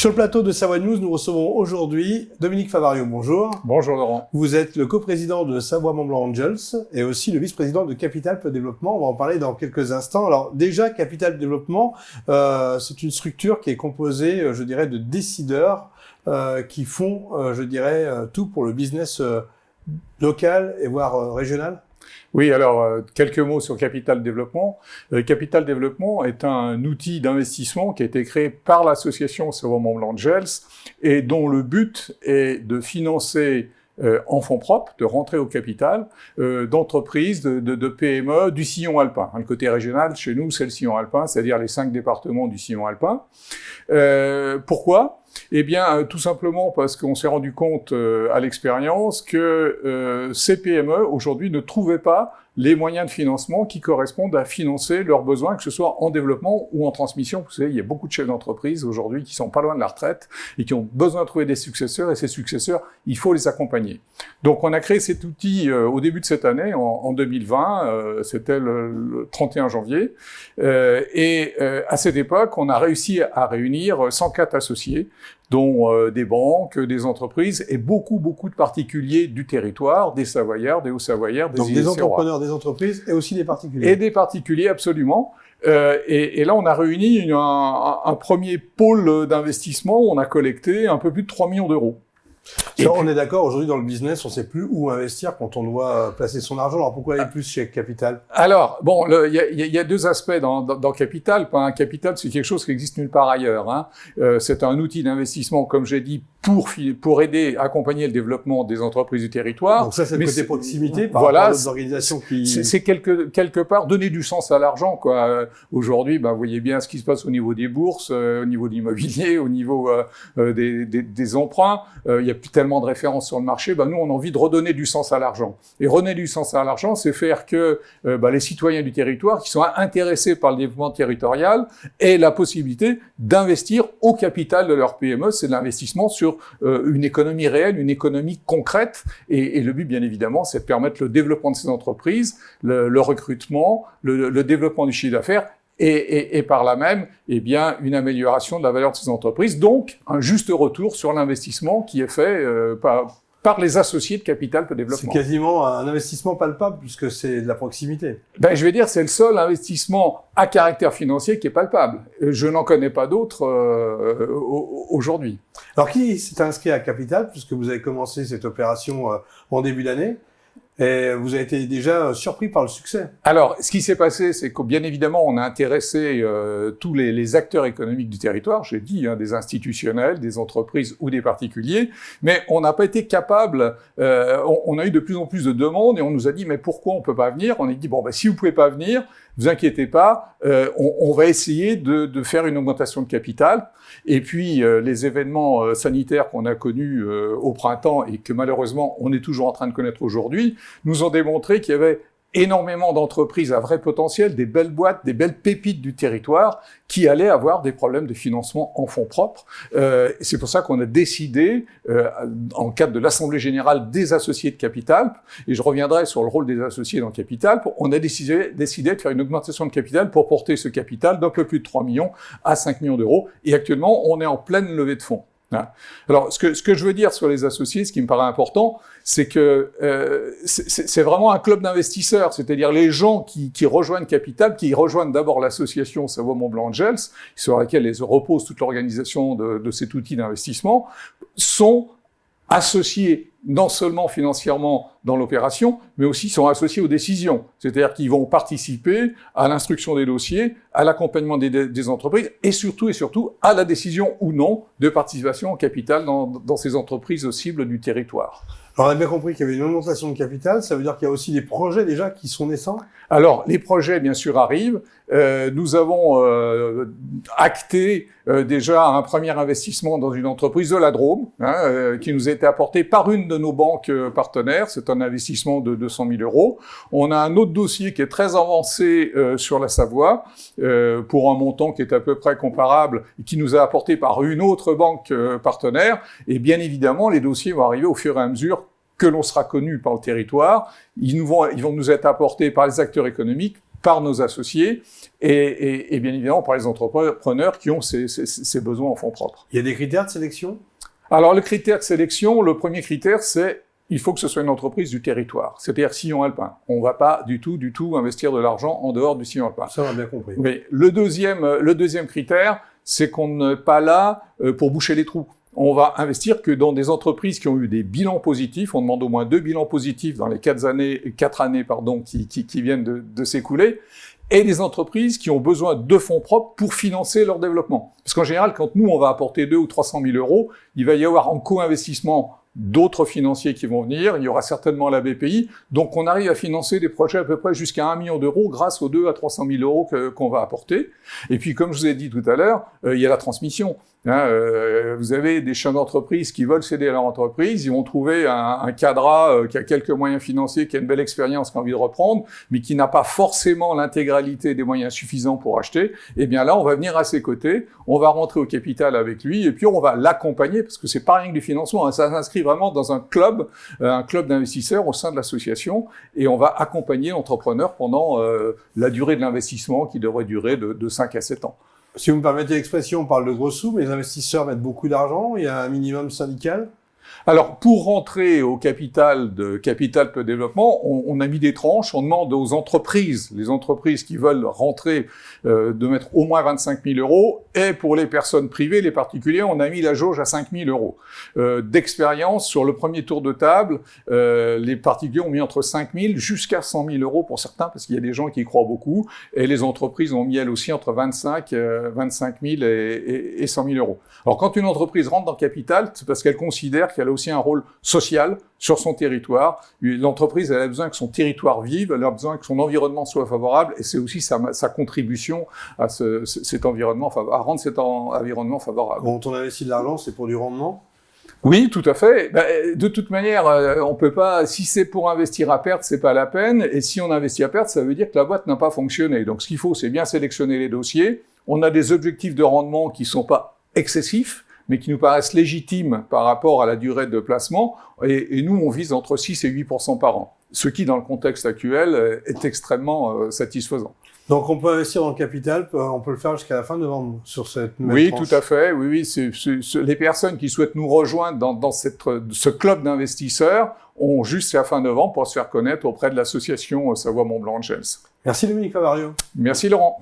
Sur le plateau de Savoie News, nous recevons aujourd'hui Dominique Favario. Bonjour. Bonjour Laurent. Vous êtes le coprésident de Savoie Mont Blanc Angels et aussi le vice-président de Capital Développement. On va en parler dans quelques instants. Alors déjà, Capital Développement, c'est une structure qui est composée, je dirais, de décideurs qui font, tout pour le business local et voire régional. Oui, alors quelques mots sur Capital Développement. Capital Développement est un outil d'investissement qui a été créé par l'association Savoie Mont Blanc Angels et dont le but est de financer en fonds propres, de rentrer au capital, d'entreprises, de PME du sillon alpin. Le côté régional, chez nous, c'est le sillon alpin, c'est-à-dire les 5 départements du sillon alpin. Pourquoi ? Eh bien, tout simplement parce qu'on s'est rendu compte à l'expérience que ces PME, aujourd'hui, ne trouvaient pas les moyens de financement qui correspondent à financer leurs besoins, que ce soit en développement ou en transmission. Vous savez, il y a beaucoup de chefs d'entreprise aujourd'hui qui sont pas loin de la retraite et qui ont besoin de trouver des successeurs, et ces successeurs, il faut les accompagner. Donc, on a créé cet outil au début de cette année, en 2020, c'était le 31 janvier, et à cette époque, on a réussi à réunir 104 associés, dont des banques, des entreprises et beaucoup de particuliers du territoire, des Savoyards, des Hauts-Savoyards, des Donc des entrepreneurs, des entreprises et aussi des particuliers. Et des particuliers, absolument. Et là, on a réuni un premier pôle d'investissement où on a collecté un peu plus de 3 millions d'euros. On est d'accord, aujourd'hui dans le business, on ne sait plus où investir quand on doit placer son argent. Alors pourquoi aller plus chez Capital ? Alors, bon, il y a deux aspects dans Capital. Un capital, c'est quelque chose qui existe nulle part ailleurs. C'est un outil d'investissement, comme j'ai dit, pour aider, accompagner le développement des entreprises du territoire. Donc ça, c'est le côté proximité par rapport à d'autres organisations qui... C'est quelque part donner du sens à l'argent, quoi. Aujourd'hui, vous voyez bien ce qui se passe au niveau des bourses, au niveau de l'immobilier, au niveau des emprunts. Il y a plus tellement de références sur le marché. Nous, on a envie de redonner du sens à l'argent. Et redonner du sens à l'argent, c'est faire que les citoyens du territoire qui sont intéressés par le développement territorial aient la possibilité d'investir au capital de leur PME. C'est de l'investissement sur une économie réelle, une économie concrète. Et le but, bien évidemment, c'est de permettre le développement de ces entreprises, le recrutement, le développement du chiffre d'affaires et par là même, une amélioration de la valeur de ces entreprises. Donc, un juste retour sur l'investissement qui est fait par les associés de Capital Développement. C'est quasiment un investissement palpable puisque c'est de la proximité. Je vais dire, c'est le seul investissement à caractère financier qui est palpable. Je n'en connais pas d'autres aujourd'hui. Alors, qui s'est inscrit à Capital puisque vous avez commencé cette opération en début d'année? Et vous avez été déjà surpris par le succès. Alors, ce qui s'est passé, c'est que bien évidemment, on a intéressé tous les acteurs économiques du territoire, j'ai dit, des institutionnels, des entreprises ou des particuliers, mais on n'a pas été capable, on a eu de plus en plus de demandes et on nous a dit, mais pourquoi on peut pas venir? On a dit, si vous pouvez pas venir, vous inquiétez pas, on va essayer de faire une augmentation de capital. Et puis, les événements sanitaires qu'on a connus au printemps et que malheureusement, on est toujours en train de connaître aujourd'hui, nous ont démontré qu'il y avait énormément d'entreprises à vrai potentiel, des belles boîtes, des belles pépites du territoire qui allaient avoir des problèmes de financement en fonds propres. C'est pour ça qu'on a décidé, en le cadre de l'Assemblée générale des associés de Capital, et je reviendrai sur le rôle des associés dans Capital, on a décidé de faire une augmentation de capital pour porter ce capital d'un peu plus de 3 millions à 5 millions d'euros. Et actuellement, on est en pleine levée de fonds. Alors, ce que je veux dire sur les associés, ce qui me paraît important, c'est que c'est vraiment un club d'investisseurs, c'est-à-dire les gens qui rejoignent Capital, qui rejoignent d'abord l'association Savoie Mont Blanc Angels, sur laquelle repose toute l'organisation de cet outil d'investissement, sont associés non seulement financièrement dans l'opération, mais aussi sont associés aux décisions. C'est-à-dire qu'ils vont participer à l'instruction des dossiers, à l'accompagnement des entreprises et surtout à la décision ou non de participation en capital dans ces entreprises cibles du territoire. Alors, on a bien compris qu'il y avait une augmentation de capital. Ça veut dire qu'il y a aussi des projets déjà qui sont naissants? Alors, les projets, bien sûr, arrivent. Nous avons acté déjà un premier investissement dans une entreprise de la Drôme, qui nous a été apporté par une de nos banques partenaires. C'est un investissement de 200 000 euros. On a un autre dossier qui est très avancé sur la Savoie, pour un montant qui est à peu près comparable et qui nous a apporté par une autre banque partenaire. Et bien évidemment, les dossiers vont arriver au fur et à mesure que l'on sera connu par le territoire. Ils vont nous être apportés par les acteurs économiques, par nos associés et bien évidemment par les entrepreneurs qui ont ces besoins en fonds propres. Il y a des critères de sélection? Alors, le critère de sélection, le premier critère, c'est il faut que ce soit une entreprise du territoire, c'est-à-dire sillon alpin. On ne va pas du tout investir de l'argent en dehors du sillon alpin. Ça, on a bien compris. Mais le deuxième critère, c'est qu'on n'est pas là pour boucher les trous. On va investir que dans des entreprises qui ont eu des bilans positifs. On demande au moins 2 bilans positifs dans les 4 années qui viennent de s'écouler. Et des entreprises qui ont besoin de fonds propres pour financer leur développement. Parce qu'en général, quand nous, on va apporter 200 ou 300 000 euros, il va y avoir en co-investissement d'autres financiers qui vont venir, il y aura certainement la BPI, donc on arrive à financer des projets à peu près jusqu'à 1 million d'euros grâce aux 200 à 300 000 euros qu'on va apporter. Et puis, comme je vous ai dit tout à l'heure, il y a la transmission. Vous avez des chefs d'entreprise qui veulent céder à leur entreprise, ils vont trouver un cadre qui a quelques moyens financiers, qui a une belle expérience, qui a envie de reprendre, mais qui n'a pas forcément l'intégralité des moyens suffisants pour acheter. Et bien là, on va venir à ses côtés, on va rentrer au capital avec lui, et puis on va l'accompagner, parce que c'est pas rien que du financement, hein, ça s'inscrit vraiment dans un club d'investisseurs au sein de l'association, et on va accompagner l'entrepreneur pendant la durée de l'investissement, qui devrait durer de 5 à 7 ans. Si vous me permettez l'expression, on parle de gros sous, mais les investisseurs mettent beaucoup d'argent, il y a un minimum syndical? Alors, pour rentrer au capital de Capital Peu Développement, on a mis des tranches, on demande aux entreprises, les entreprises qui veulent rentrer, de mettre au moins 25 000 euros, et pour les personnes privées, les particuliers, on a mis la jauge à 5 000 euros. D'expérience, sur le premier tour de table, les particuliers ont mis entre 5 000 jusqu'à 100 000 euros pour certains, parce qu'il y a des gens qui y croient beaucoup, et les entreprises ont mis elles aussi entre 25 000 et 100 000 euros. Alors, quand une entreprise rentre dans Capital, c'est parce qu'elle considère qu'elle a aussi un rôle social sur son territoire. L'entreprise, elle a besoin que son territoire vive, elle a besoin que son environnement soit favorable, et c'est aussi sa contribution à cet environnement, à rendre cet environnement favorable. Quand on investit de l'argent, c'est pour du rendement? Oui, tout à fait. De toute manière, on peut pas. Si c'est pour investir à perte, c'est pas la peine. Et si on investit à perte, ça veut dire que la boîte n'a pas fonctionné. Donc, ce qu'il faut, c'est bien sélectionner les dossiers. On a des objectifs de rendement qui sont pas excessifs, mais qui nous paraissent légitimes par rapport à la durée de placement. Et nous, on vise entre 6 et 8% par an. Ce qui, dans le contexte actuel, est extrêmement satisfaisant. Donc, on peut investir dans le capital, on peut le faire jusqu'à la fin novembre sur cette même Oui, tranche. tout à fait. Oui. Les personnes qui souhaitent nous rejoindre dans ce club d'investisseurs ont jusqu'à la fin novembre pour se faire connaître auprès de l'association Savoie Mont Blanc Angels. Merci Dominique Favario. Merci Laurent.